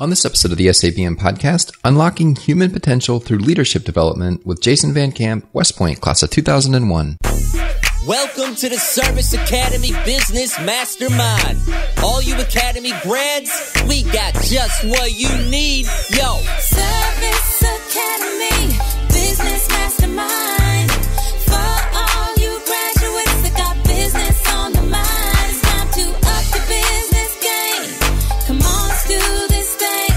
On this episode of the SABM podcast, Unlocking Human Potential Through Leadership Development with Jason Van Camp, West Point, class of 2001. Welcome to the Service Academy Business Mastermind. All you Academy grads, we got just what you need. Yo! Service Academy Business Mastermind. For all you graduates that got business on the mind. It's time to up the business game. Come on, let's do this thing.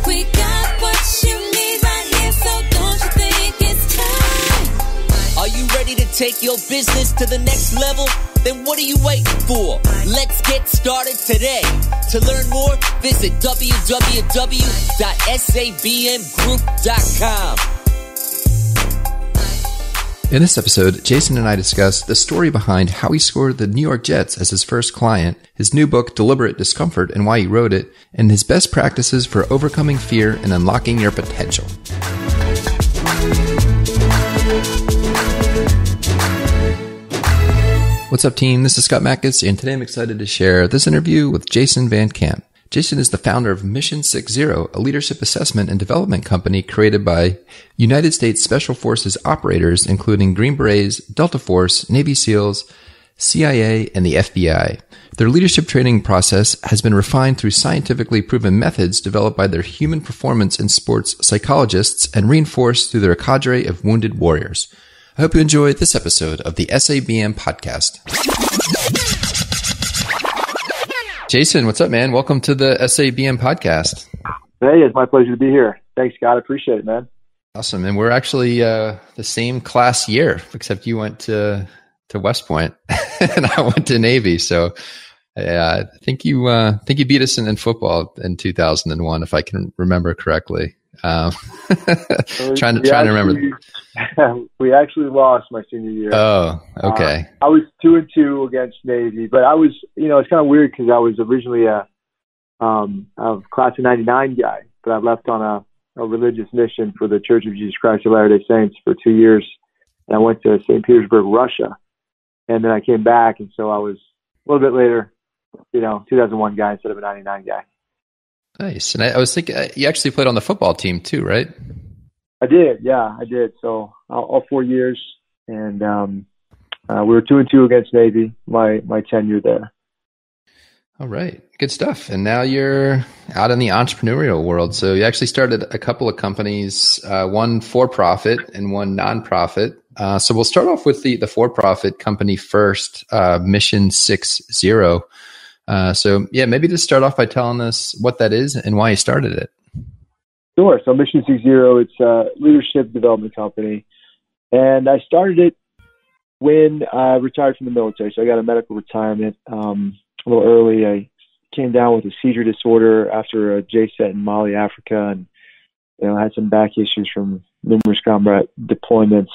We got what you need right here, so don't you think it's time? Are you ready to take your business to the next level? Then what are you waiting for? Let's get started today. To learn more, visit www.sabmgroup.com. In this episode, Jason and I discuss the story behind how he scored the New York Jets as his first client, his new book, Deliberate Discomfort, and why he wrote it, and his best practices for overcoming fear and unlocking your potential. What's up, team? This is Scott Mackes, and today I'm excited to share this interview with Jason Van Camp. Jason is the founder of Mission 60, a leadership assessment and development company created by United States Special Forces operators, including Green Berets, Delta Force, Navy SEALs, CIA, and the FBI. Their leadership training process has been refined through scientifically proven methods developed by their human performance and sports psychologists and reinforced through their cadre of wounded warriors. I hope you enjoyed this episode of the SABM podcast. Jason, what's up, man? Welcome to the SABM podcast. Hey, it's my pleasure to be here. Thanks, Scott. I appreciate it, man. Awesome. And we're actually the same class year, except you went to West Point and I went to Navy. So I think you beat us in football in 2001, if I can remember correctly. Trying to remember. We actually lost my senior year. Oh, okay. I was 2-2 against Navy, but I was, it's kind of weird because I was originally a class of 99 guy, but I left on a religious mission for the Church of Jesus Christ of Latter-day Saints for 2 years. And I went to St. Petersburg, Russia. And then I came back. And so I was a little bit later, 2001 guy instead of a 99 guy. Nice. And I was thinking, you actually played on the football team too, right? I did. Yeah, I did. So all 4 years. And we were 2-2 against Navy, my tenure there. All right. Good stuff. And now you're out in the entrepreneurial world. So you actually started a couple of companies, one for-profit and one non-profit. So we'll start off with the for-profit company first, Mission 60. So maybe just start off by telling us what that is and why you started it. Sure. So Mission 60, it's a leadership development company. And I started it when I retired from the military. So I got a medical retirement a little early. I came down with a seizure disorder after a JSET in Mali, Africa, and had some back issues from numerous combat deployments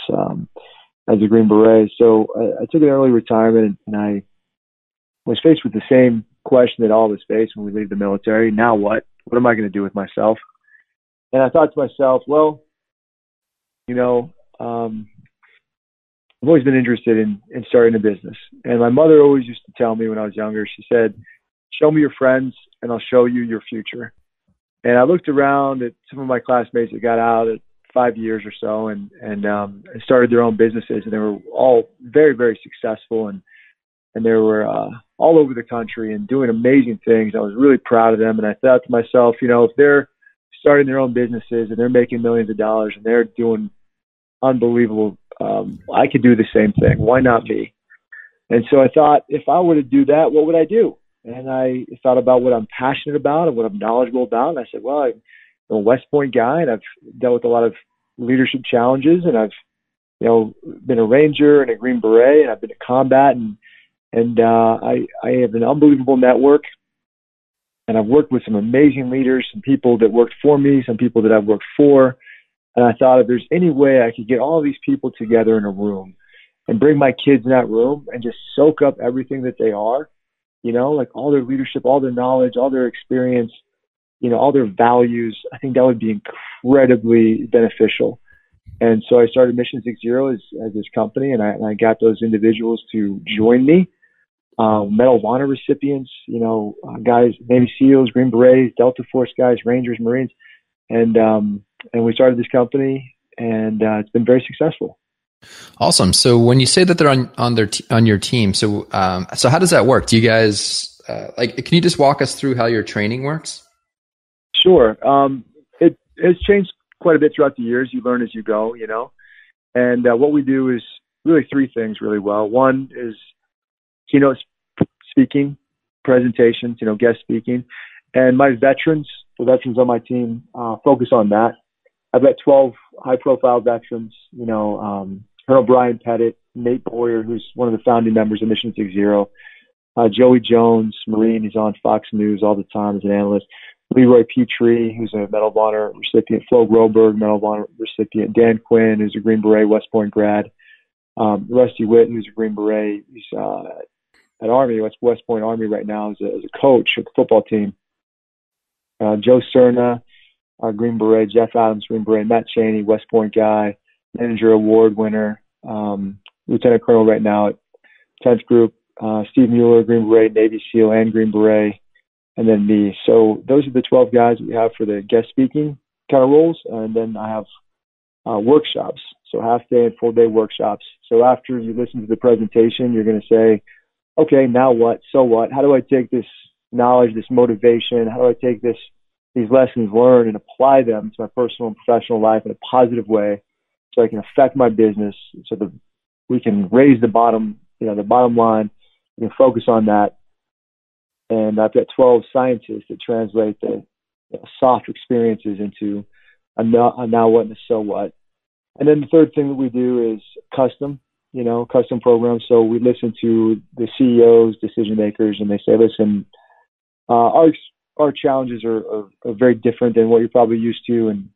as a Green Beret. So I took an early retirement, and I was faced with the same question that all of us face when we leave the military. Now what? What am I going to do with myself? And I thought to myself, well, I've always been interested in starting a business. And my mother always used to tell me when I was younger, she said, show me your friends and I'll show you your future. And I looked around at some of my classmates that got out at 5 years or so and started their own businesses. And they were all very, very successful. And they were all over the country and doing amazing things. I was really proud of them. And I thought to myself, if they're starting their own businesses and they're making millions of dollars and they're doing unbelievable, I could do the same thing. Why not me? And so I thought, if I were to do that, what would I do? And I thought about what I'm passionate about and what I'm knowledgeable about. And I said, well, I'm a West Point guy and I've dealt with a lot of leadership challenges, and I've, been a Ranger and a Green Beret, and I've been to combat, and I have an unbelievable network, and I've worked with some amazing leaders, some people that worked for me, some people that I've worked for. And I thought, if there's any way I could get all these people together in a room and bring my kids in that room and just soak up everything that they are, like all their leadership, all their knowledge, all their experience, all their values, I think that would be incredibly beneficial. And so I started Mission 60 as this company, and I got those individuals to join me. Medal of Honor recipients, guys, Navy SEALs, Green Berets, Delta Force guys, Rangers, Marines. And we started this company, and it's been very successful. Awesome. So when you say that they're on your team, so how does that work? Do you guys can you just walk us through how your training works? Sure. It has changed quite a bit throughout the years. You learn as you go, And what we do is really three things really well. One is keynote speaking, presentations, guest speaking, and my the veterans on my team, focus on that. I've got 12 high-profile veterans, Colonel Brian Pettit, Nate Boyer, who's one of the founding members of Mission 60, Joey Jones, Marine, he's on Fox News all the time as an analyst, Leroy Petrie, who's a Medal of Honor recipient, Flo Groberg, Medal of Honor recipient, Dan Quinn, who's a Green Beret, West Point grad, Rusty Witt, who's a Green Beret, he's at Army, West Point Army right now as a coach of the football team. Joe Cerna, our Green Beret, Jeff Adams, Green Beret, Matt Cheney, West Point guy, Manager Award winner, Lieutenant Colonel right now at 10th Group, Steve Mueller, Green Beret, Navy SEAL, and Green Beret, and then me. So those are the 12 guys we have for the guest speaking kind of roles. And then I have workshops, so half day and full day workshops. So after you listen to the presentation, you're going to say, okay, now what? So what? How do I take this knowledge, this motivation? How do I take these lessons learned and apply them to my personal and professional life in a positive way so I can affect my business so that we can raise the bottom line, we can focus on that. And I've got 12 scientists that translate the soft experiences into a now what and a so what. And then the third thing that we do is custom programs. So we listen to the CEOs, decision makers, and they say, listen, our challenges are very different than what you're probably used to. And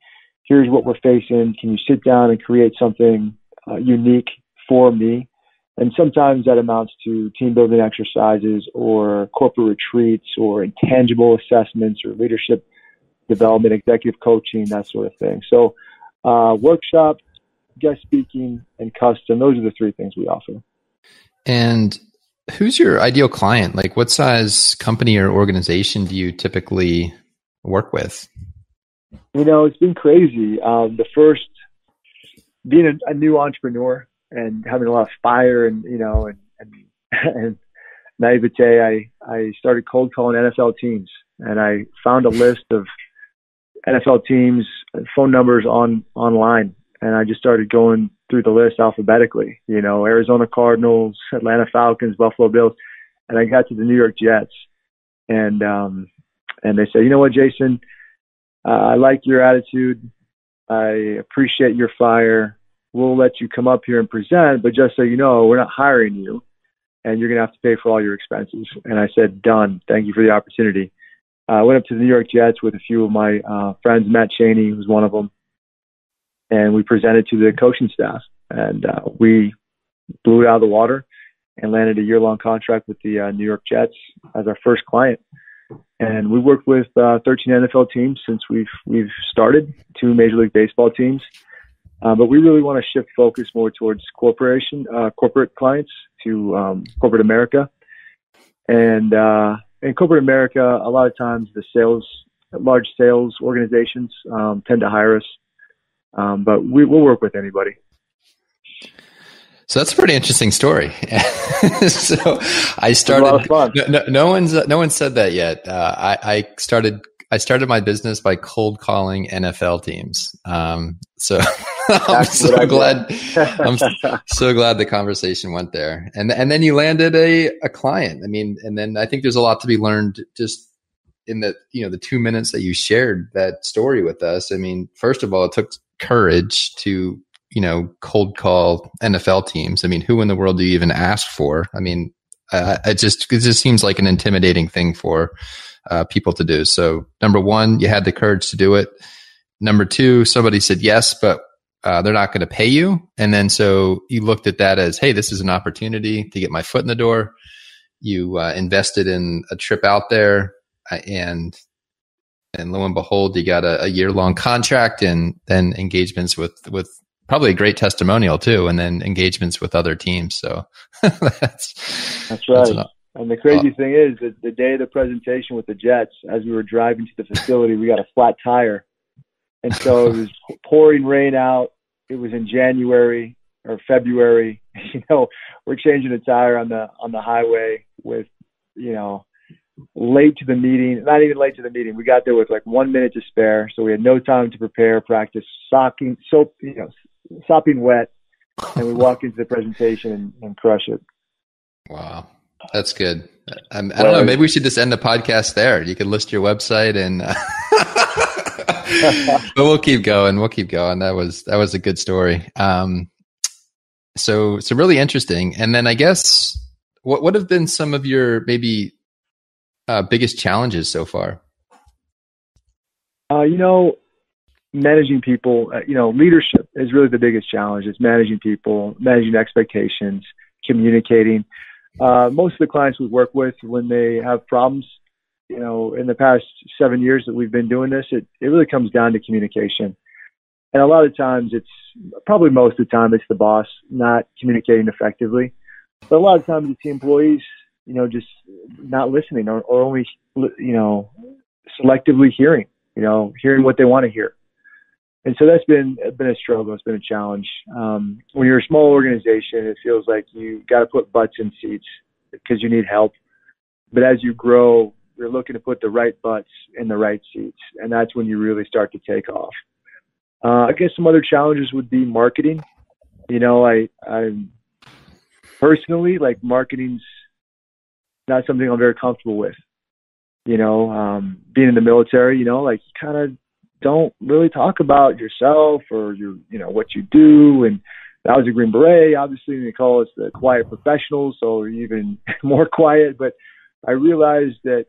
here's what we're facing. Can you sit down and create something unique for me? And sometimes that amounts to team building exercises or corporate retreats or intangible assessments or leadership development, executive coaching, that sort of thing. So workshop, guest speaking, and custom, those are the three things we offer. And who's your ideal client? Like what size company or organization do you typically work with? It's been crazy. Being a new entrepreneur and having a lot of fire and naivete, I started cold calling NFL teams, and I found a list of NFL teams, phone numbers online. And I just started going through the list alphabetically, Arizona Cardinals, Atlanta Falcons, Buffalo Bills. And I got to the New York Jets, and they said, you know what, Jason, I like your attitude. I appreciate your fire. We'll let you come up here and present, but just so you know, we're not hiring you, and you're going to have to pay for all your expenses. And I said, done. Thank you for the opportunity. I went up to the New York Jets with a few of my friends. Matt Cheney was one of them. And we presented to the coaching staff, and we blew it out of the water and landed a year-long contract with the New York Jets as our first client. And we worked with 13 NFL teams since we've started, 2 Major League Baseball teams. But we really want to shift focus more towards corporate clients to corporate America. And in corporate America, a lot of times large sales organizations tend to hire us. But we'll work with anybody. So that's a pretty interesting story. So I started. A lot of fun. No one's said that yet. I started my business by cold calling NFL teams. So I'm so glad. I'm so glad the conversation went there. And then you landed a client. I mean, and then I think there's a lot to be learned just in the 2 minutes that you shared that story with us. I mean, first of all, it took courage to cold call NFL teams. I mean, who in the world do you even ask for? I mean, it just seems like an intimidating thing for people to do. So number one, you had the courage to do it. Number two, somebody said yes, but they're not going to pay you. And then so you looked at that as, hey, this is an opportunity to get my foot in the door. You invested in a trip out there, and lo and behold, you got a year-long contract, and then engagements with probably a great testimonial too, and then engagements with other teams. So that's right. And the crazy thing is that the day of the presentation with the Jets, as we were driving to the facility, we got a flat tire. And so it was pouring rain out. It was in January or February. We're changing a tire on the highway with, late to the meeting, not even late to the meeting. We got there with like 1 minute to spare. So we had no time to prepare, practice, sopping wet. And we walk into the presentation and crush it. Wow. That's good. I don't know. Maybe we should just end the podcast there. You can list your website and, but we'll keep going. That was a good story. So really interesting. And then I guess what have been some of your maybe biggest challenges so far? Managing people, leadership is really the biggest challenge. It's managing people, managing expectations, communicating. Most of the clients we work with, when they have problems, in the past 7 years that we've been doing this, it really comes down to communication. And a lot of times most of the time, it's the boss not communicating effectively. But a lot of times it's the employees, just not listening or only, selectively hearing what they want to hear. And so that's been a struggle. It's been a challenge. When you're a small organization, it feels like you got to put butts in seats because you need help. But as you grow, you're looking to put the right butts in the right seats. And that's when you really start to take off. I guess some other challenges would be marketing. I personally, like, marketing's not something I'm very comfortable with. Being in the military, you kind of don't really talk about yourself or what you do. And I was a Green Beret, obviously, they call us the quiet professionals, so even more quiet. But I realized that,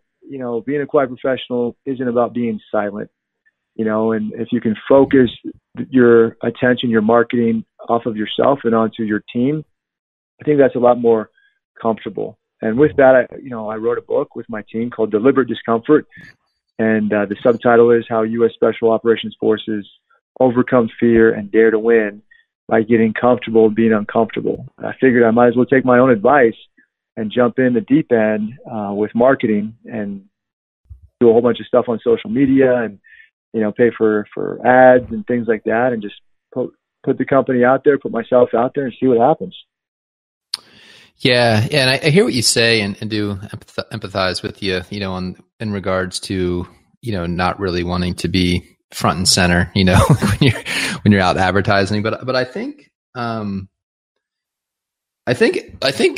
being a quiet professional isn't about being silent, and if you can focus your attention, your marketing off of yourself and onto your team, I think that's a lot more comfortable. And with that, I wrote a book with my team called Deliberate Discomfort. And the subtitle is How U.S. Special Operations Forces Overcome Fear and Dare to Win by Getting Comfortable Being Uncomfortable. I figured I might as well take my own advice and jump in the deep end with marketing and do a whole bunch of stuff on social media and, pay for ads and things like that, and just put the company out there, put myself out there, and see what happens. Yeah, and I hear what you say and do empathize with you, in regards to, not really wanting to be front and center, when you're out advertising. But I think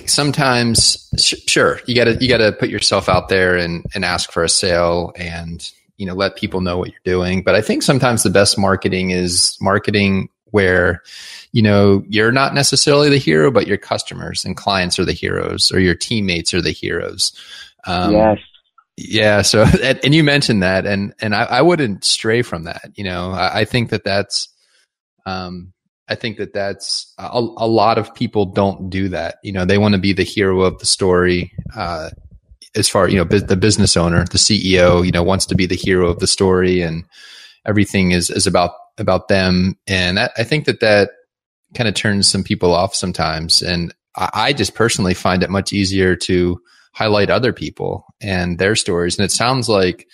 sometimes, sure, you gotta put yourself out there and ask for a sale and, let people know what you're doing. But I think sometimes the best marketing is marketing where, you're not necessarily the hero, but your customers and clients are the heroes, or your teammates are the heroes. Yes. Yeah. So, and you mentioned that, and I wouldn't stray from that. I think that's a lot of people don't do that. They want to be the hero of the story. As far, the business owner, the CEO, wants to be the hero of the story, and everything is about them. And I think that kind of turns some people off sometimes. And I just personally find it much easier to highlight other people and their stories. And it sounds like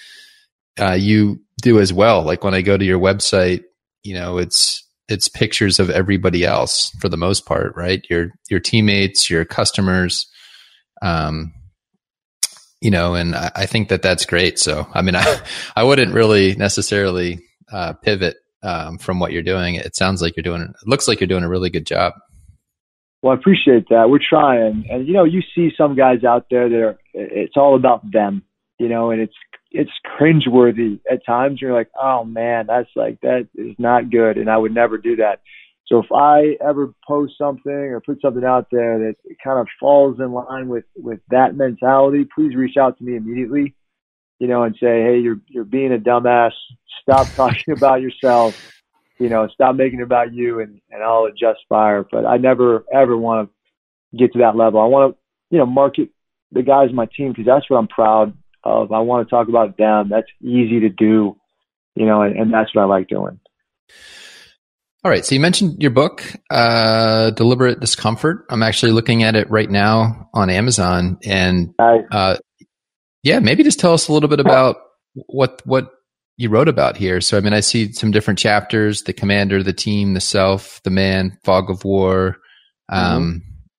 you do as well. Like when I go to your website, it's pictures of everybody else for the most part, right? Your teammates, your customers, and I think that's great. So, I mean, I wouldn't really necessarily pivot from what you're doing. It looks like you're doing a really good job. Well, I appreciate that. We're trying. And, you see some guys out there it's all about them, and it's cringeworthy at times. You're like, oh man, that is not good. And I would never do that. So if I ever post something or put something out there that kind of falls in line with that mentality, please reach out to me immediately, and say, hey, you're being a dumbass. Stop talking about yourself. Stop making it about you, and I'll adjust fire. But I never, ever want to get to that level. I want to, market the guys on my team because that's what I'm proud of. I want to talk about them. That's easy to do, and that's what I like doing. All right. So you mentioned your book, Deliberate Discomfort. I'm actually looking at it right now on Amazon. And yeah, maybe just tell us a little bit about what you wrote about here. So, I mean, I see some different chapters: the commander, the team, the self, the man, fog of war.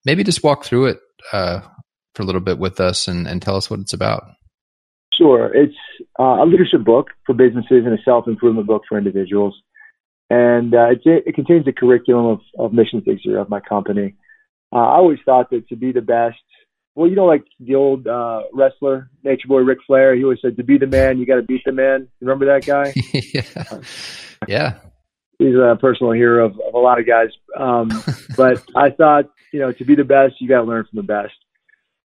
Maybe just walk through it for a little bit with us and tell us what it's about. Sure. It's a leadership book for businesses and a self-improvement book for individuals. And it contains the curriculum of Mission 60 of my company. I always thought that to be the best, well, like the old wrestler, Nature Boy Ric Flair, he always said, to be the man, you got to beat the man. Remember that guy? Yeah. He's a personal hero of a lot of guys. But I thought, to be the best, you got to learn from the best.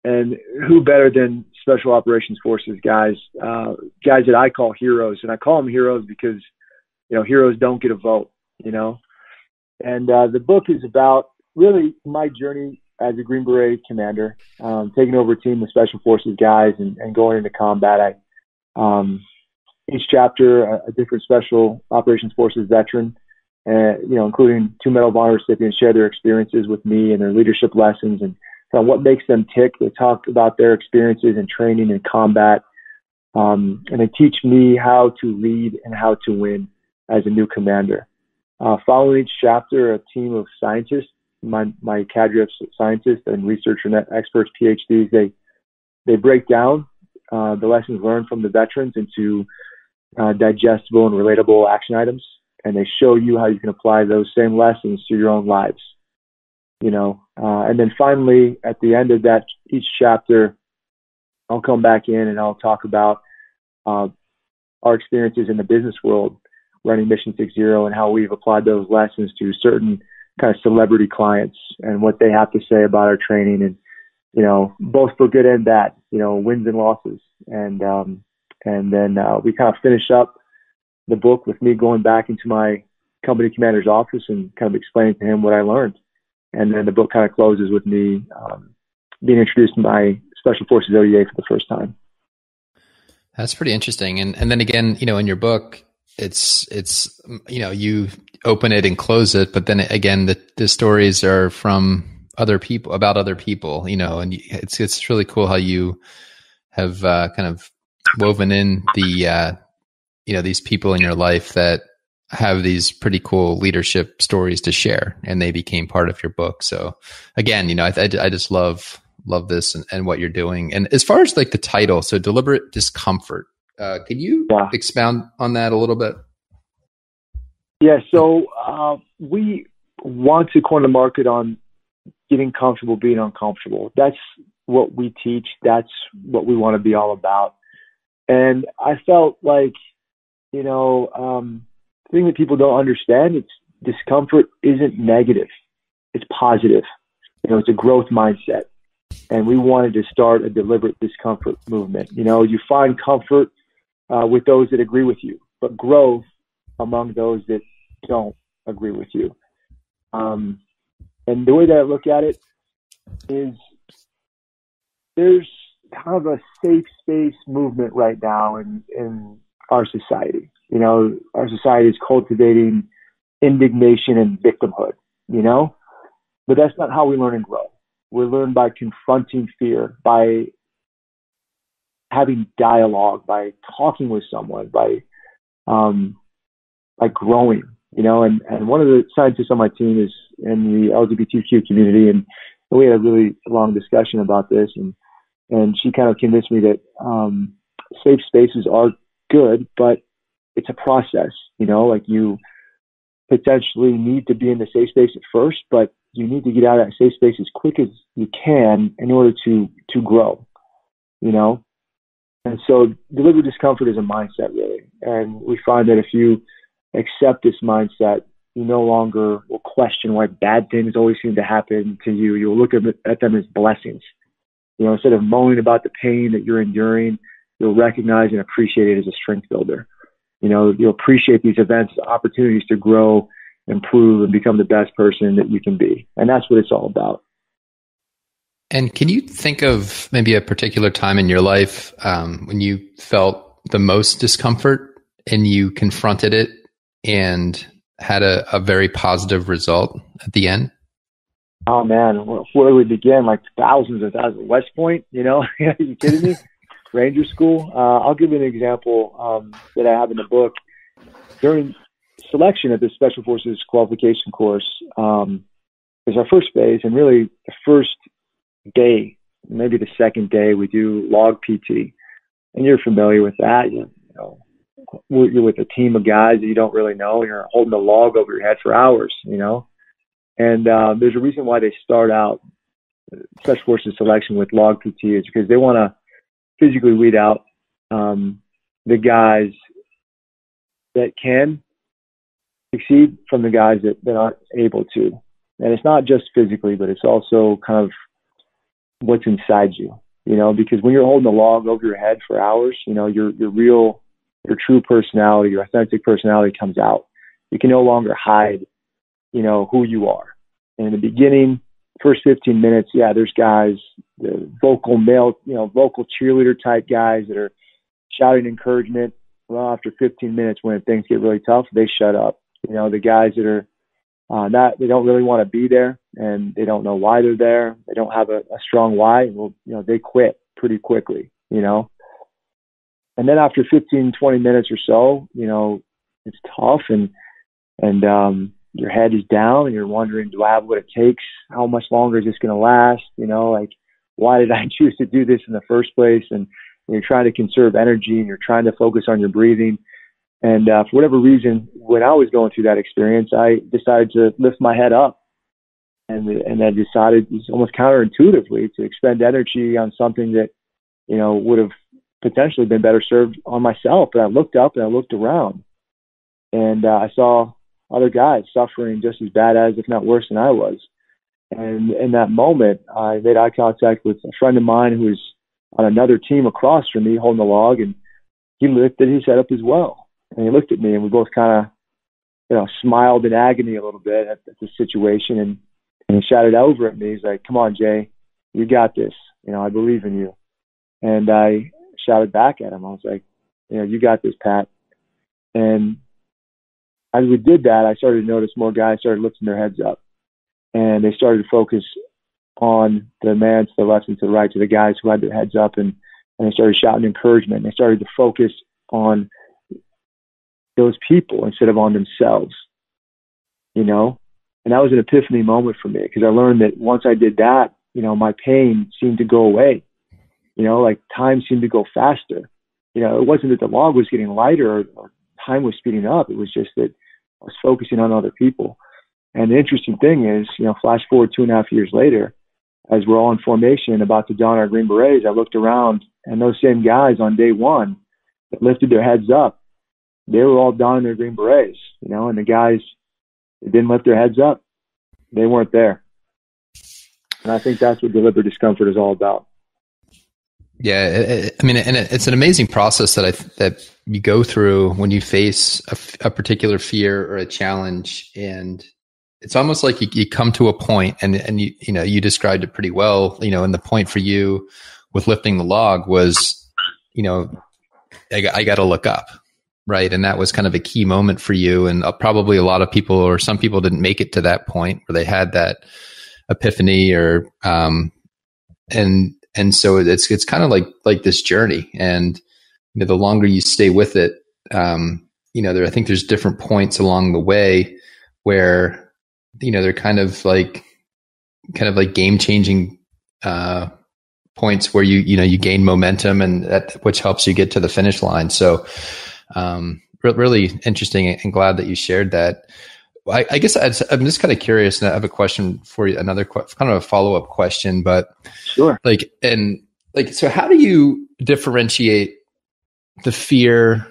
And who better than Special Operations Forces guys that I call heroes. And I call them heroes because, heroes don't get a vote, And the book is about really my journey as a Green Beret commander, taking over a team of Special Forces guys and going into combat. Each chapter, a different Special Operations Forces veteran, including 2 Medal of Honor recipients, share their experiences with me and their leadership lessons and what makes them tick. They talk about their experiences in training and combat, and they teach me how to lead and how to win as a new commander. Following each chapter, a team of scientists, my cadre of scientists and researcher experts, PhDs, they break down the lessons learned from the veterans into digestible and relatable action items, and they show you how you can apply those same lessons to your own lives. And then finally, at the end of each chapter, I'll come back in and I'll talk about our experiences in the business world running Mission 60 and how we've applied those lessons to certain kind of celebrity clients and what they have to say about our training, and both for good and bad, wins and losses. And then we kind of finish up the book with me going back into my company commander's office and kind of explaining to him what I learned. And then the book kind of closes with me being introduced to my Special Forces ODA for the first time. That's pretty interesting. And then again, in your book, it's you open it and close it, but then again, the stories are from other people, about other people, and it's really cool how you have kind of woven in the these people in your life that have these pretty cool leadership stories to share, and they became part of your book. So again, I just love this and what you're doing. And as far as like the title, so Deliberate Discomfort, can you expound on that a little bit? Yeah. So we want to corner the market on getting comfortable being uncomfortable. That's what we teach. That's what we want to be all about. And I felt like, the thing that people don't understand, it's discomfort isn't negative. It's positive. It's a growth mindset. And we wanted to start a deliberate discomfort movement. You find comfort with those that agree with you, but growth among those that don't agree with you. And the way that I look at it is there's kind of a safe space movement right now in our society. Our society is cultivating indignation and victimhood, but that's not how we learn and grow. We learn by confronting fear, by having dialogue, by talking with someone, by growing, and one of the scientists on my team is in the LGBTQ community, and we had a really long discussion about this, and she kind of convinced me that safe spaces are good, but it's a process, you potentially need to be in the safe space at first, but you need to get out of that safe space as quick as you can in order to grow, And so deliberate discomfort is a mindset, really. And we find that if you accept this mindset, you no longer will question why bad things always seem to happen to you. You'll look at them as blessings. Instead of moaning about the pain that you're enduring, you'll recognize and appreciate it as a strength builder. You'll appreciate these events as opportunities to grow, improve, and become the best person that you can be. And that's what it's all about. And can you think of maybe a particular time in your life when you felt the most discomfort and you confronted it and had a very positive result at the end? Oh man, where do we begin? Like thousands and thousands. West Point, you know, are you kidding me? Ranger School. I'll give you an example that I have in the book. During selection at the Special Forces qualification course, is our first phase, and really the first day, maybe the second day, we do log PT, and you're familiar with that. You know, you're with a team of guys that you don't really know. You're holding a log over your head for hours, you know. And there's a reason why they start out Special Forces selection with log PT is because they want to physically weed out the guys that can succeed from the guys that aren't able to. And it's not just physically, but it's also kind of what's inside you, you know, because when you're holding a log over your head for hours, you know, your true personality, your authentic personality comes out. You can no longer hide, you know, who you are. And in the beginning, first 15 minutes, yeah, there's guys, the vocal cheerleader type guys that are shouting encouragement. Well, after 15 minutes, when things get really tough, they shut up. You know, the guys that are they don't really want to be there, and they don't know why they're there. They don't have a strong why. Well, you know, they quit pretty quickly, you know. And then after 15, 20 minutes or so, you know, it's tough, and your head is down, and you're wondering, do I have what it takes? How much longer is this going to last? You know, like, why did I choose to do this in the first place? And you're trying to conserve energy, and you're trying to focus on your breathing. And for whatever reason, when I was going through that experience, I decided to lift my head up, and I decided, almost counterintuitively, to expend energy on something that, you know, would have potentially been better served on myself. But I looked up and I looked around, and I saw other guys suffering just as bad as, if not worse than I was. And in that moment, I made eye contact with a friend of mine who was on another team across from me holding the log, and he lifted his head up as well. And he looked at me, and we both kind of, you know, smiled in agony a little bit at the situation. And he shouted over at me. He's like, "Come on, Jay, you got this. You know, I believe in you." And I shouted back at him. I was like, "You know, you got this, Pat." And as we did that, I started to notice more guys started lifting their heads up, and they started to focus on the man to the left and to the right, to the guys who had their heads up, and they started shouting encouragement. They started to focus on those people instead of on themselves, you know. And that was an epiphany moment for me, because I learned that once I did that, you know, my pain seemed to go away. You know, like time seemed to go faster. You know, it wasn't that the log was getting lighter or time was speeding up. It was just that I was focusing on other people. And the interesting thing is, you know, flash forward 2.5 years later, as we're all in formation and about to don our green berets, I looked around, and those same guys on day one that lifted their heads up, they were all donning their green berets, you know, and the guys that didn't lift their heads up, they weren't there. And I think that's what deliberate discomfort is all about. Yeah, I mean, and it's an amazing process that you go through when you face a particular fear or a challenge, and it's almost like you come to a point, and you described it pretty well. You know, and the point for you with lifting the log was, you know, I got to look up, right? And that was kind of a key moment for you, and probably a lot of people, or some people, didn't make it to that point where they had that epiphany, or and so it's kind of like this journey, and you know, the longer you stay with it, you know, I think there's different points along the way where, you know, they're kind of like game changing points where you gain momentum, and that which helps you get to the finish line. So really interesting, and glad that you shared that. I guess I'm just kind of curious, and I have a question for you, another kind of a follow-up question, but sure. So how do you differentiate the fear,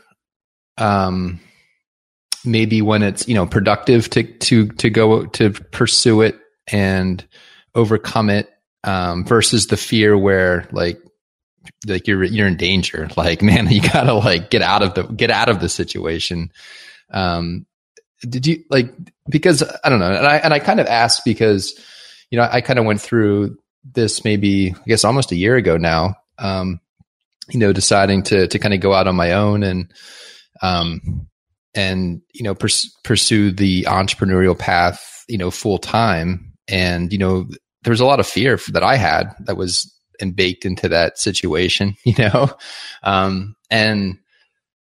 maybe when it's, you know, productive to go to pursue it and overcome it, versus the fear where like you're in danger, like, man, you gotta like get out of the situation. Did you because I don't know, and I kind of asked because, you know, I kind of went through this maybe, I guess, almost a year ago now, you know, deciding to kind of go out on my own and you know, pursue the entrepreneurial path, you know, full time. And, you know, there was a lot of fear that I had that was baked into that situation, you know? And,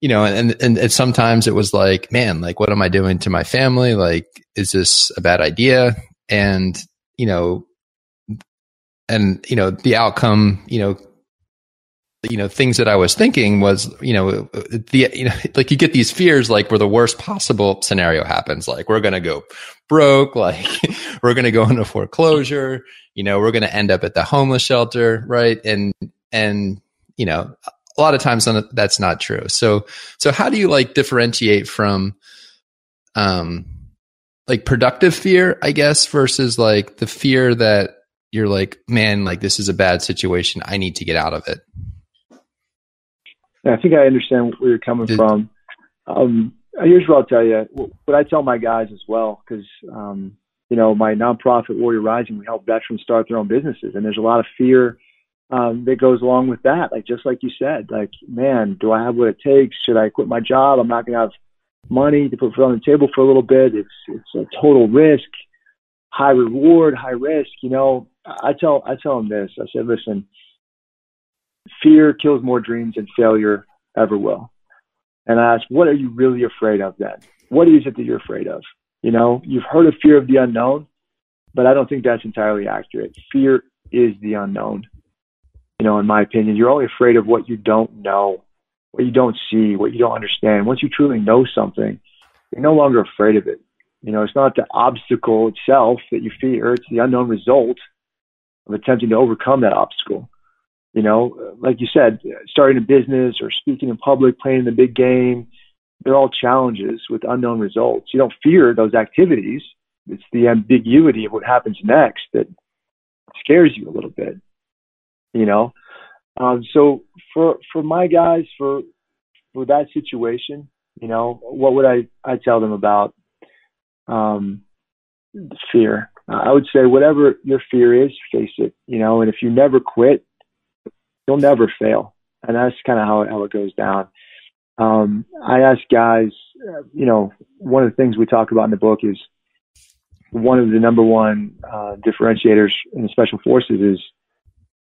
you know, and sometimes it was like, man, like, what am I doing to my family? Like, is this a bad idea? And, you know, the outcome, things that I was thinking was, like you get these fears, like where the worst possible scenario happens, like we're going to go broke, like we're going to go into foreclosure, you know, we're going to end up at the homeless shelter. Right. And, you know, a lot of times that's not true. So how do you like differentiate from, like productive fear, I guess, versus like the fear that you're like, man, like this is a bad situation, I need to get out of it? I think I understand where you're coming from. Here's what I'll tell you. What I tell my guys as well, because, you know, my nonprofit Warrior Rising, we help veterans start their own businesses. And there's a lot of fear that goes along with that. Like, just like you said, like, man, do I have what it takes? Should I quit my job? I'm not going to have money to put food on the table for a little bit. It's a total risk, high reward, high risk. You know, I tell them this. I said, listen, fear kills more dreams than failure ever will. And I asked, what are you really afraid of then? What is it that you're afraid of? You know, you've heard of fear of the unknown, but I don't think that's entirely accurate. Fear is the unknown. You know, in my opinion, you're only afraid of what you don't know, what you don't see, what you don't understand. Once you truly know something, you're no longer afraid of it. You know, it's not the obstacle itself that you fear. It's the unknown result of attempting to overcome that obstacle. You know, like you said, starting a business or speaking in public, playing the big game, they're all challenges with unknown results. You don't fear those activities. It's the ambiguity of what happens next that scares you a little bit, you know? So for my guys, for that situation, you know, what would I tell them about fear? I would say whatever your fear is, face it, you know, and if you never quit, you'll never fail. And that's kind of how it goes down. I ask guys, you know, one of the things we talk about in the book is one of the number one differentiators in the special forces is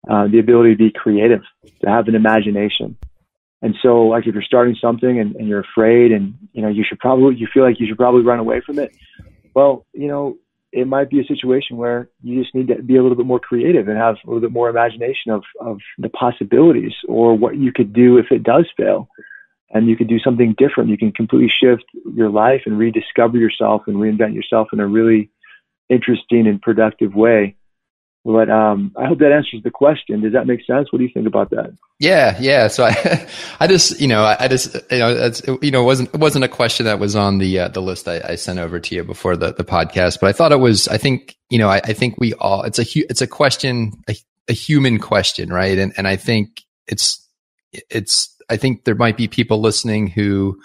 the ability to be creative, to have an imagination. And so, like, if you're starting something and you're afraid and, you know, you feel like you should probably run away from it. Well, you know, it might be a situation where you just need to be a little bit more creative and have a little bit more imagination of the possibilities or what you could do if it does fail. And you could do something different. You can completely shift your life and rediscover yourself and reinvent yourself in a really interesting and productive way. But I hope that answers the question. Does that make sense? What do you think about that? Yeah. So I just, it wasn't a question that was on the list I sent over to you before the podcast, but I thought it was. I think we all. It's a question, a human question, right? And I think I think there might be people listening who,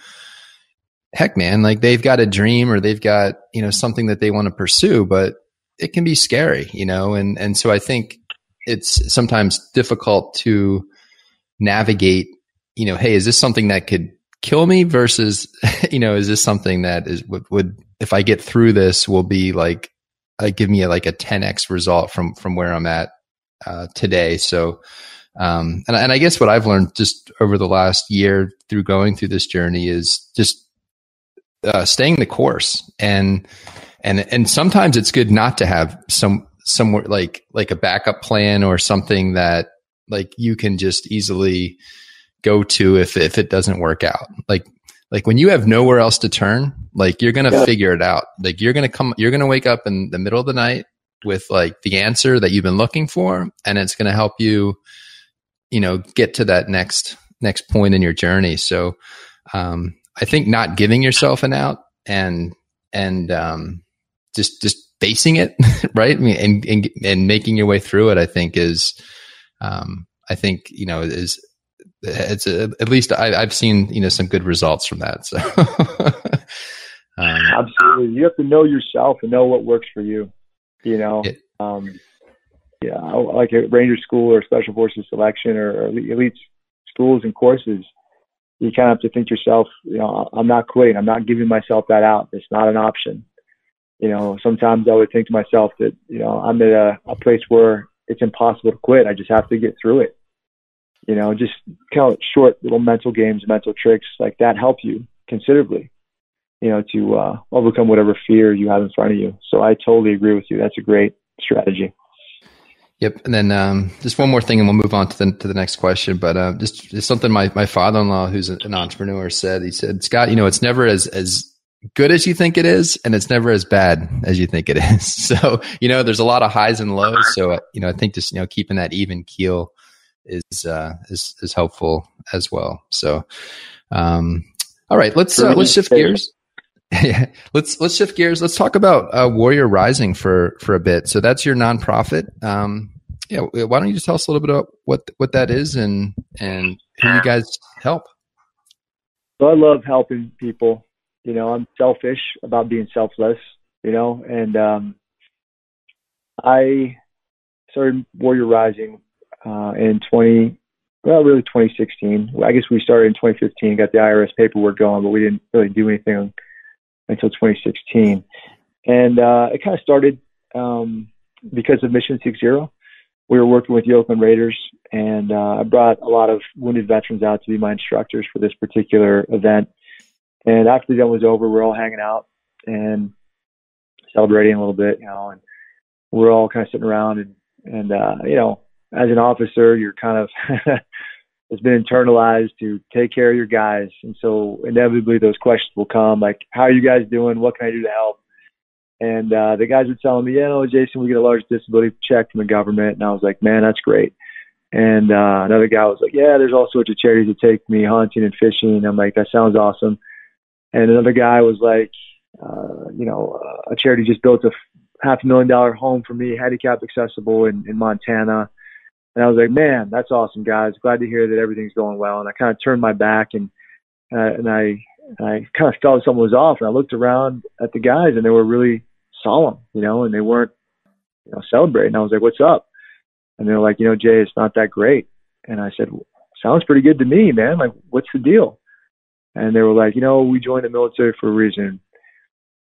heck, man, like they've got a dream or they've got, you know, something that they want to pursue, but it can be scary, you know? And so I think it's sometimes difficult to navigate, you know, hey, is this something that could kill me versus, you know, is this something that would, if I get through this, will be like, give me a 10x result from where I'm at, today. So, and I guess what I've learned just over the last year through going through this journey is just, staying the course. And sometimes it's good not to have somewhere like a backup plan or something that like you can just easily go to if it doesn't work out. Like when you have nowhere else to turn, like you're going to figure it out. Like you're going to wake up in the middle of the night with like the answer that you've been looking for. And it's going to help you, you know, get to that next point in your journey. So, I think not giving yourself an out and just facing it, right? I mean, and making your way through it, I think is, you know, it's at least I've seen, you know, some good results from that. So, absolutely. You have to know yourself and know what works for you, you know? Like a Ranger school or special forces selection or elite schools and courses, you kind of have to think to yourself, I'm not quitting. I'm not giving myself that out. It's not an option. Sometimes I would think to myself that, I'm at a place where it's impossible to quit. I just have to get through it. Just kind of short little mental games, mental tricks like that help you considerably, to overcome whatever fear you have in front of you. So I totally agree with you. That's a great strategy. Yep. And then just one more thing, and we'll move on to the next question. But just something my father-in-law, who's an entrepreneur, said. He said, Scott, it's never as good as you think it is, and it's never as bad as you think it is. So, there's a lot of highs and lows. So, I think just keeping that even keel is helpful as well. So, all right, let's shift gears. Yeah, let's shift gears. Let's talk about Warrior Rising for a bit. So that's your nonprofit. Why don't you just tell us a little bit about what that is and who you guys help? So I love helping people. I'm selfish about being selfless. And I started Warrior Rising in 2016. I guess we started in 2015. Got the IRS paperwork going, but we didn't really do anything until 2016. And it kind of started because of Mission 60. We were working with the Oakland Raiders, and I brought a lot of wounded veterans out to be my instructors for this particular event. And after the event was over, we're all hanging out and celebrating a little bit, and we're all kind of sitting around and as an officer, you're kind of it's been internalized to take care of your guys. And so inevitably those questions will come like, how are you guys doing? What can I do to help? And the guys were telling me, Jason, we get a large disability check from the government. And I was like, man, that's great. And another guy was like, yeah, there's all sorts of charities that take me hunting and fishing. I'm like, that sounds awesome. And another guy was like, a charity just built a $500,000 home for me, handicap accessible in Montana. And I was like, man, that's awesome, guys. Glad to hear that everything's going well. And I kind of turned my back and I kind of felt something was off. And I looked around at the guys and they were really solemn, and they weren't, celebrating. I was like, what's up? And they're like, Jay, it's not that great. And I said, well, sounds pretty good to me, man. Like, what's the deal? And they were like, we joined the military for a reason.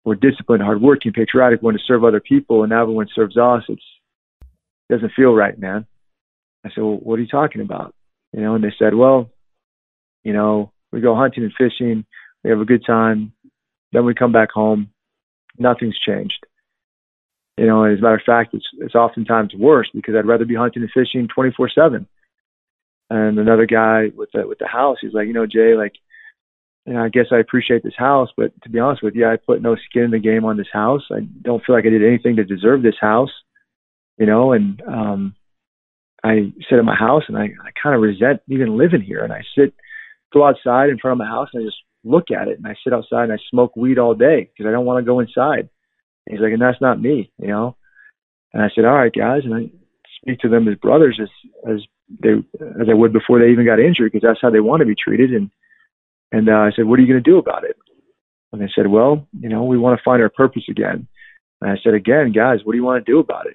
We're disciplined, hardworking, patriotic, want to serve other people. And now everyone serves us. It doesn't feel right, man. I said, well, what are you talking about? And they said, well, we go hunting and fishing. We have a good time. Then we come back home. Nothing's changed. And as a matter of fact, it's oftentimes worse because I'd rather be hunting and fishing 24/7. And another guy with the house, he's like, Jay, like, I guess I appreciate this house, but to be honest with you, I put no skin in the game on this house. I don't feel like I did anything to deserve this house, and I sit in my house and I kind of resent even living here. And I go outside in front of my house and I just look at it, and I sit outside and I smoke weed all day because I don't want to go inside. And he's like, and that's not me, And I said, all right, guys. And I speak to them as brothers as I would before they even got injured, because that's how they want to be treated. And I said, what are you going to do about it? And they said, well, we want to find our purpose again. And I said, again, guys, what do you want to do about it?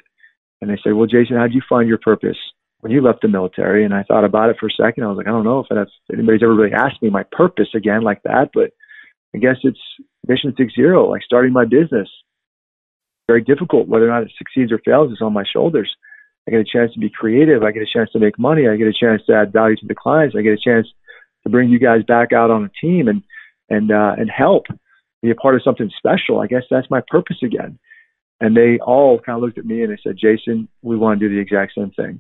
And they said, well, Jason, how did you find your purpose when you left the military? And I thought about it for a second. I was like, I don't know if anybody's ever really asked me my purpose again like that, but I guess it's Mission 60, like starting my business. Very difficult. Whether or not it succeeds or fails is on my shoulders. I get a chance to be creative. I get a chance to make money. I get a chance to add value to the clients. I get a chance to bring you guys back out on a team and help be a part of something special. I guess that's my purpose again. And they all kind of looked at me and they said, Jason, we want to do the exact same thing.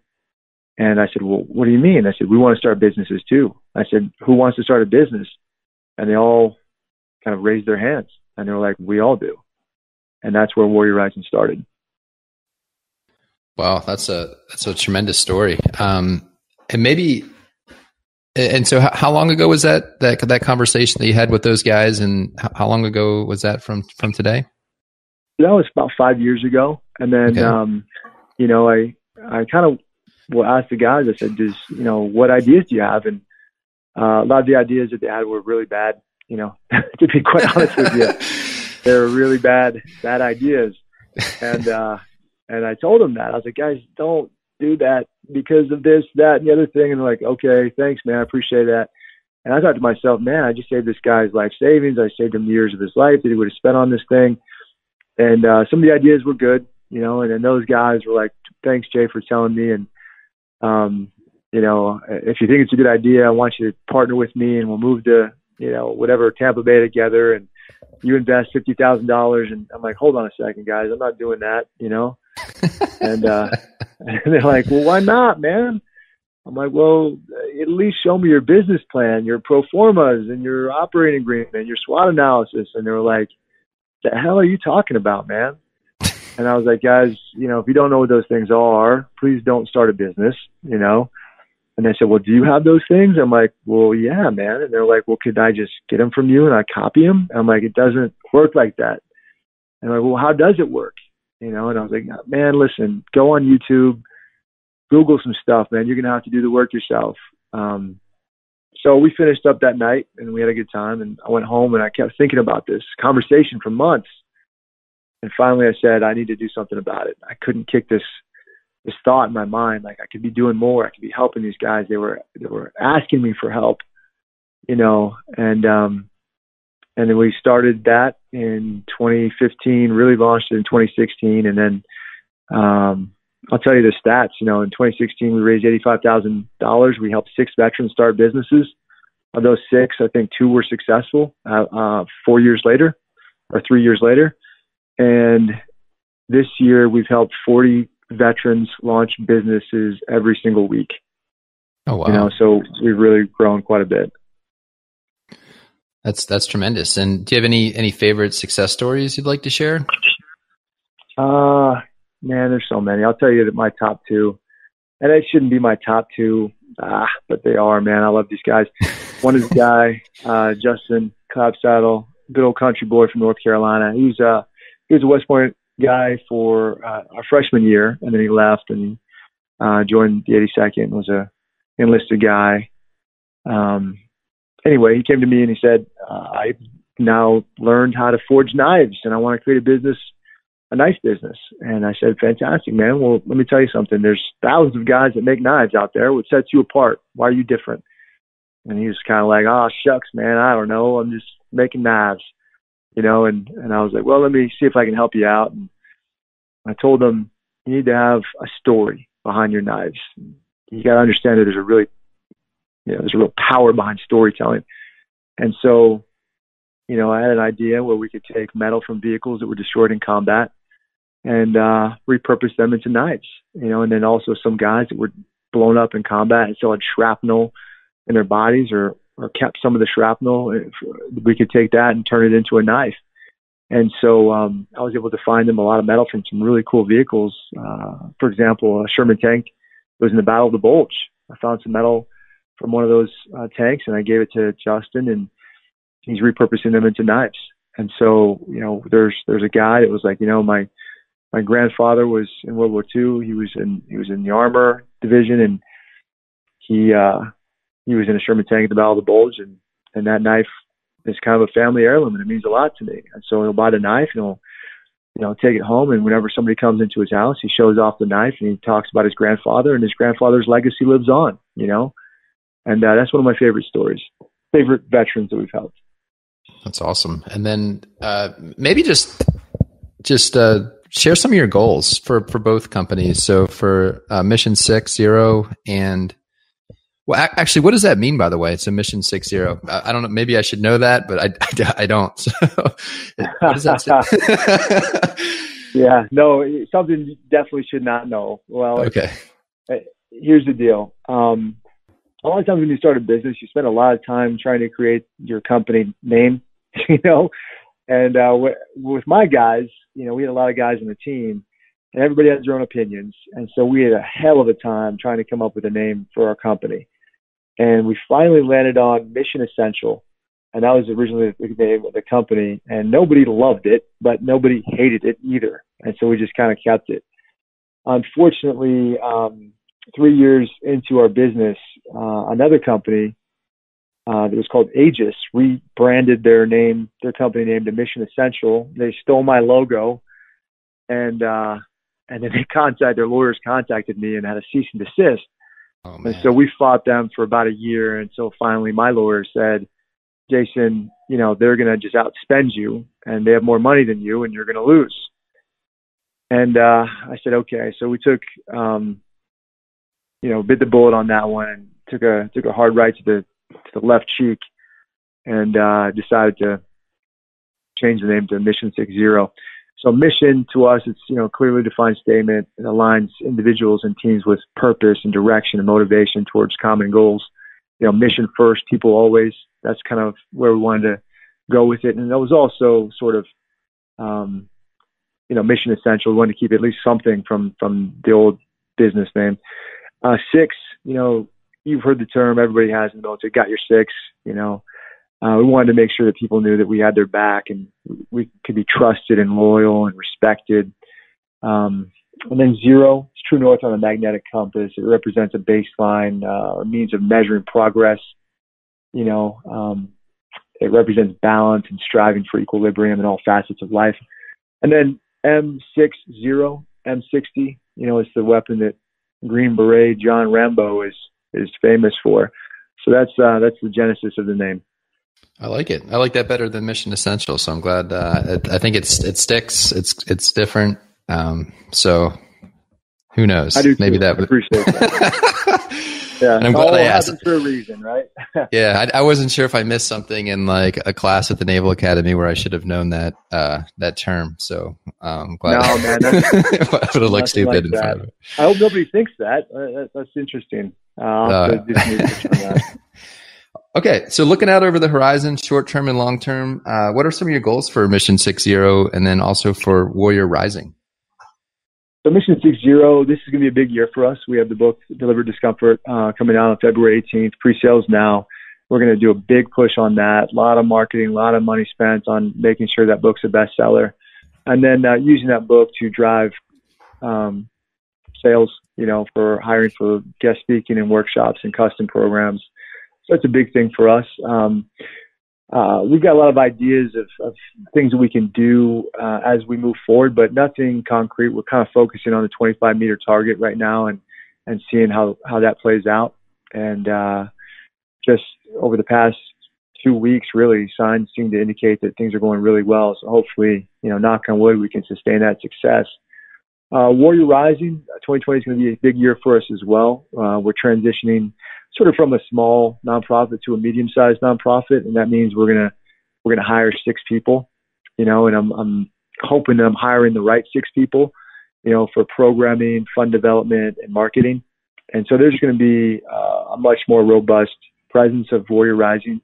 And I said, well, what do you mean? I said, we want to start businesses too. I said, who wants to start a business? And they all kind of raised their hands and they were like, we all do. And that's where Warrior Rising started. Wow. That's a tremendous story. And so how long ago was that conversation that you had with those guys, and how long ago was that from today? That was about 5 years ago. And then, okay. I kind of asked the guys, I said, what ideas do you have? And a lot of the ideas that they had were really bad, to be quite honest with you. They were really bad ideas. And I told them that. I was like, guys, don't do that because of this, that, and the other thing. And they're like, okay, thanks, man. I appreciate that. And I thought to myself, man, I just saved this guy's life savings. I saved him years of his life that he would have spent on this thing. And some of the ideas were good, you know, and then those guys were like, thanks, Jay, for telling me. And, you know, if you think it's a good idea, I want you to partner with me and we'll move to, you know, whatever, Tampa Bay together, and you invest $50,000. And I'm like, hold on a second, guys, I'm not doing that, you know? And they're like, well, why not, man? I'm like, well, at least show me your business plan, your pro formas and your operating agreement, your SWOT analysis. And they were like, the hell are you talking about, man? And I was like, guys, you know, if you don't know what those things are, please don't start a business, you know? And they said, well, do you have those things? I'm like, well, yeah, man. And they're like, well, could I just get them from you and I copy them? And I'm like, it doesn't work like that. And they're like, well, how does it work? You know? And I was like, man, listen, go on YouTube, Google some stuff, man. You're going to have to do the work yourself. So we finished up that night and we had a good time, and I went home and I kept thinking about this conversation for months. And finally I said, I need to do something about it. I couldn't kick this thought in my mind. Like, I could be doing more. I could be helping these guys. They were asking me for help, you know, and then we started that in 2015, really launched it in 2016. And then, I'll tell you the stats, you know, in 2016, we raised $85,000. We helped 6 veterans start businesses. Of those 6, I think 2 were successful 4 years later or 3 years later. And this year we've helped 40 veterans launch businesses every single week. Oh, wow. You know, so we've really grown quite a bit. That's tremendous. And do you have any favorite success stories you'd like to share? Man, there's so many. I'll tell you that my top 2, and it shouldn't be my top 2, but they are, man. I love these guys. One is a guy, Justin Cloudsaddle, good old country boy from North Carolina. He was a West Point guy for our freshman year, and then he left and joined the 82nd, was a enlisted guy. Anyway, he came to me and he said, I now learned how to forge knives and I want to create a knife business. And I said, fantastic, man. Well, let me tell you something. There's thousands of guys that make knives out there. What sets you apart? Why are you different? And he was kind of like, oh, shucks, man. I don't know. I'm just making knives, you know? And I was like, well, let me see if I can help you out. And I told him, you need to have a story behind your knives. You got to understand that there's a real power behind storytelling. And so, you know, I had an idea where we could take metal from vehicles that were destroyed in combat and repurpose them into knives, you know, and then also some guys that were blown up in combat and still had shrapnel in their bodies or kept some of the shrapnel. We could take that and turn it into a knife. And so I was able to find them a lot of metal from some really cool vehicles. For example, a Sherman tank was in the Battle of the Bulge. I found some metal from one of those tanks and I gave it to Justin, and he's repurposing them into knives. And so, you know, there's a guy that was like, you know, my grandfather was in World War II. He was in the armor division, and he was in a Sherman tank at the Battle of the Bulge, and that knife is kind of a family heirloom, and it means a lot to me. And so he'll buy the knife and he'll, you know, take it home, and whenever somebody comes into his house, he shows off the knife and he talks about his grandfather, and his grandfather's legacy lives on, you know. And that's one of my favorite stories, favorite veterans that we've helped. That's awesome. And then maybe just share some of your goals for both companies. So for Mission 60 and, well, actually, what does that mean, by the way? It's a Mission 60. I don't know. Maybe I should know that, but I don't. So what does that say? Yeah, no, something you definitely should not know. Well, okay. Here's the deal. A lot of times when you start a business, you spend a lot of time trying to create your company name, you know, and with my guys, you know, we had a lot of guys on the team and everybody has their own opinions. And so we had a hell of a time trying to come up with a name for our company. And we finally landed on Mission Essential. And that was originally the name of the company, and nobody loved it, but nobody hated it either. And so we just kind of kept it. Unfortunately, 3 years into our business, another company that was called Aegis rebranded their company name to Mission Essential. They stole my logo, and then their lawyers contacted me and had a cease and desist. Oh, And man. so we fought them for about a year until finally my lawyer said, Jason, they're going to just outspend you and they have more money than you and you're going to lose. And I said, okay. So we took, bit the bullet on that one and took a hard right to the left cheek and decided to change the name to Mission 60. So mission to us, it's, clearly defined statement. It aligns individuals and teams with purpose and direction and motivation towards common goals. Mission first, people always. That's kind of where we wanted to go with it. And that was also sort of, mission essential. We wanted to keep at least something from the old business name. 6, you've heard the term everybody has in the military, got your 6, we wanted to make sure that people knew that we had their back and we could be trusted and loyal and respected. And then 0, it's true north on a magnetic compass. It represents a baseline, or means of measuring progress. It represents balance and striving for equilibrium in all facets of life. And then M60, M60, it's the weapon that Green Beret John Rambo is famous for. So that's the genesis of the name. I like it. I like that better than Mission Essential. So I'm glad. I think it sticks. It's different. So who knows? I do Maybe too. that would appreciate that. Yeah, and I'm glad I asked. For a reason, right? Yeah, I wasn't sure if I missed something in like a class at the Naval Academy where I should have known that term. So I'm glad. No, man, I would have looked stupid in front of it. I hope nobody thinks that. That's interesting. I'll have to do some research on that. Okay, so looking out over the horizon, short term and long term, what are some of your goals for Mission 60 and then also for Warrior Rising? So Mission 60, this is going to be a big year for us. We have the book Deliberate Discomfort coming out on February 18th, pre-sales now. We're going to do a big push on that, a lot of marketing, a lot of money spent on making sure that book's a bestseller. And then using that book to drive sales, for hiring for guest speaking and workshops and custom programs. So that's a big thing for us. We've got a lot of ideas of things that we can do as we move forward, but nothing concrete. We're kind of focusing on the 25-meter target right now and seeing how that plays out. And just over the past 2 weeks, really, signs seem to indicate that things are going really well. So hopefully, knock on wood, we can sustain that success. Warrior Rising, 2020 is going to be a big year for us as well. We're transitioning sort of from a small nonprofit to a medium-sized nonprofit, and that means we're gonna hire 6 people, and I'm hoping that I'm hiring the right 6 people, for programming, fund development, and marketing. And so there's going to be a much more robust presence of Warrior Rising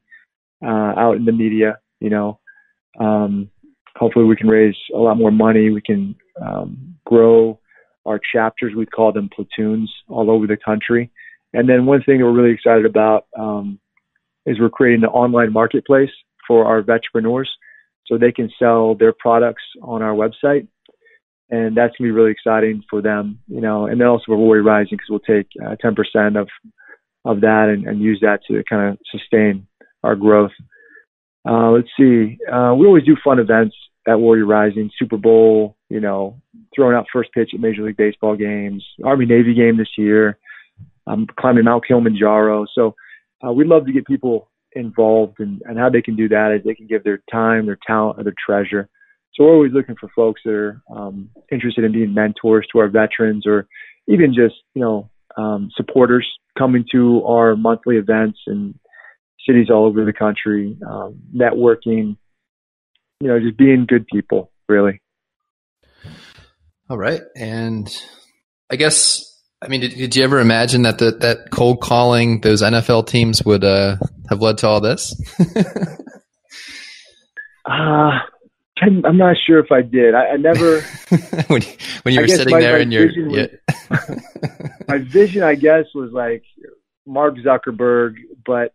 out in the media. Hopefully we can raise a lot more money. We can grow our chapters. We call them platoons all over the country. And then one thing that we're really excited about is we're creating an online marketplace for our veteraneurs so they can sell their products on our website. And that's going to be really exciting for them, and then also for Warrior Rising, because we'll take 10% of that and use that to kind of sustain our growth. Let's see. We always do fun events at Warrior Rising, Super Bowl, throwing out first pitch at Major League Baseball games, Army-Navy game this year. Climbing Mount Kilimanjaro. So we'd love to get people involved, and how they can do that is they can give their time, their talent, or their treasure. So we're always looking for folks that are interested in being mentors to our veterans, or even just, supporters coming to our monthly events in cities all over the country, networking, just being good people, really. All right. And I guess, did you ever imagine that cold calling those NFL teams would have led to all this? I'm not sure if I did. I never. when you were sitting there and your my vision, I guess, was like Mark Zuckerberg, but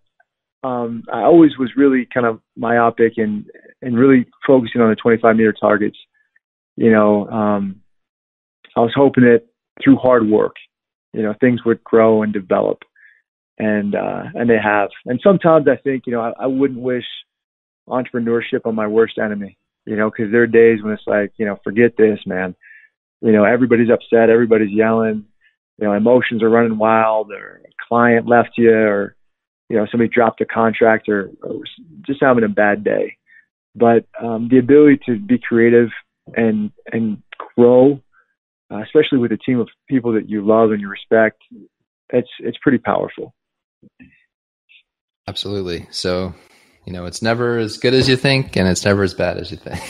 I always was really kind of myopic and really focusing on the 25-meter targets. I was hoping that through hard work, things would grow and develop, and they have. And sometimes I think, I wouldn't wish entrepreneurship on my worst enemy, because there are days when it's like, forget this, man. Everybody's upset, everybody's yelling. emotions are running wild, or a client left you, or, somebody dropped a contract, or just having a bad day. But the ability to be creative and grow, especially with a team of people that you love and you respect, it's pretty powerful. Absolutely. So, it's never as good as you think, and it's never as bad as you think.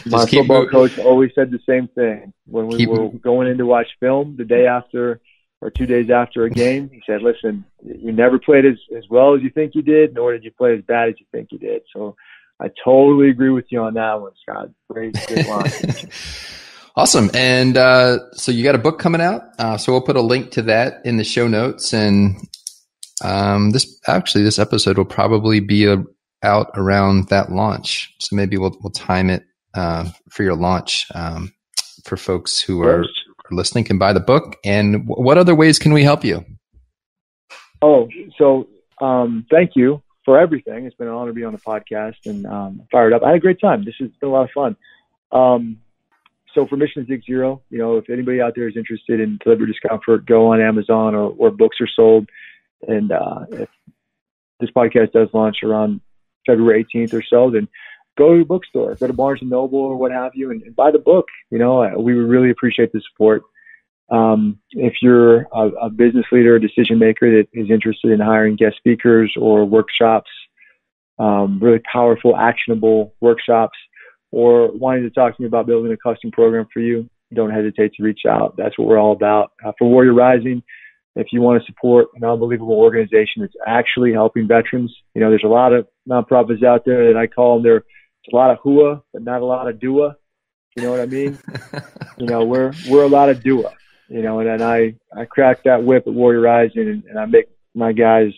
My football coach always said the same thing. When we were going in to watch film the day after or 2 days after a game, he said, listen, you never played as well as you think you did, nor did you play as bad as you think you did. So I totally agree with you on that one, Scott. Great line. Awesome. And so you got a book coming out. So we'll put a link to that in the show notes. And this episode will probably be out around that launch. So maybe we'll time it for your launch for folks who are listening can buy the book. And what other ways can we help you? Oh, so thank you for everything. It's been an honor to be on the podcast, and fired up. I had a great time. This has been a lot of fun. So for Mission 60, if anybody out there is interested in Deliberate Discomfort, go on Amazon or books are sold. And if this podcast does launch around February 18th or so, then go to a bookstore, go to Barnes & Noble or what have you, and buy the book. We would really appreciate the support. If you're a business leader or decision maker that is interested in hiring guest speakers or workshops, really powerful, actionable workshops, or wanting to talk to me about building a custom program for you, don't hesitate to reach out. That's what we're all about. For Warrior Rising, if you want to support an unbelievable organization that's actually helping veterans, there's a lot of nonprofits out there that I call them, there's a lot of hua, but not a lot of dua. You know what I mean? We're a lot of dua, and then I crack that whip at Warrior Rising, and I make my guys,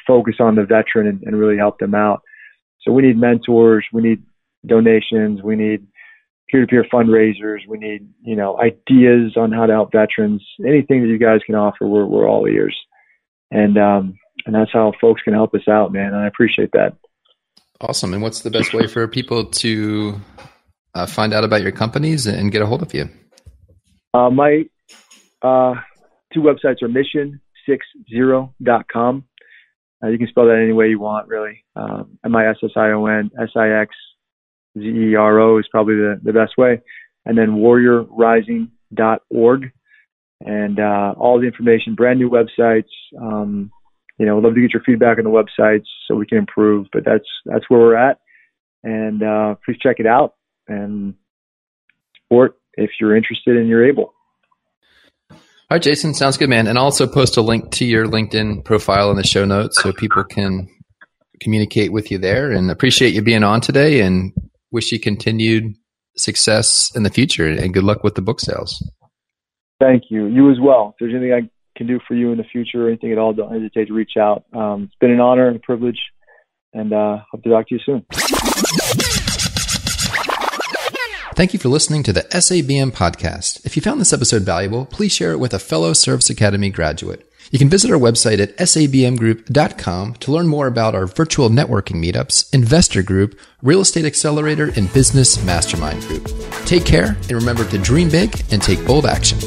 focus on the veteran and really help them out. So we need mentors, we need donations, we need peer-to-peer fundraisers, we need, ideas on how to help veterans. Anything that you guys can offer, we're all ears. And that's how folks can help us out, man. And I appreciate that. Awesome. And what's the best way for people to find out about your companies and get a hold of you? My two websites are mission60.com. You can spell that any way you want, really. MISSION, SIXZERO is probably the best way. And then warriorrising.org. And all the information, brand new websites. I'd love to get your feedback on the websites so we can improve, but that's where we're at. And please check it out and support if you're interested and you're able. All right, Jason, sounds good, man. And I'll also post a link to your LinkedIn profile in the show notes so people can communicate with you there. And appreciate you being on today, and wish you continued success in the future, and good luck with the book sales. Thank you. You as well. If there's anything I can do for you in the future or anything at all, don't hesitate to reach out. It's been an honor and a privilege, and hope to talk to you soon. Thank you for listening to the SABM podcast. If you found this episode valuable, please share it with a fellow Service Academy graduate. You can visit our website at sabmgroup.com to learn more about our virtual networking meetups, investor group, real estate accelerator, and business mastermind group. Take care, and remember to dream big and take bold action.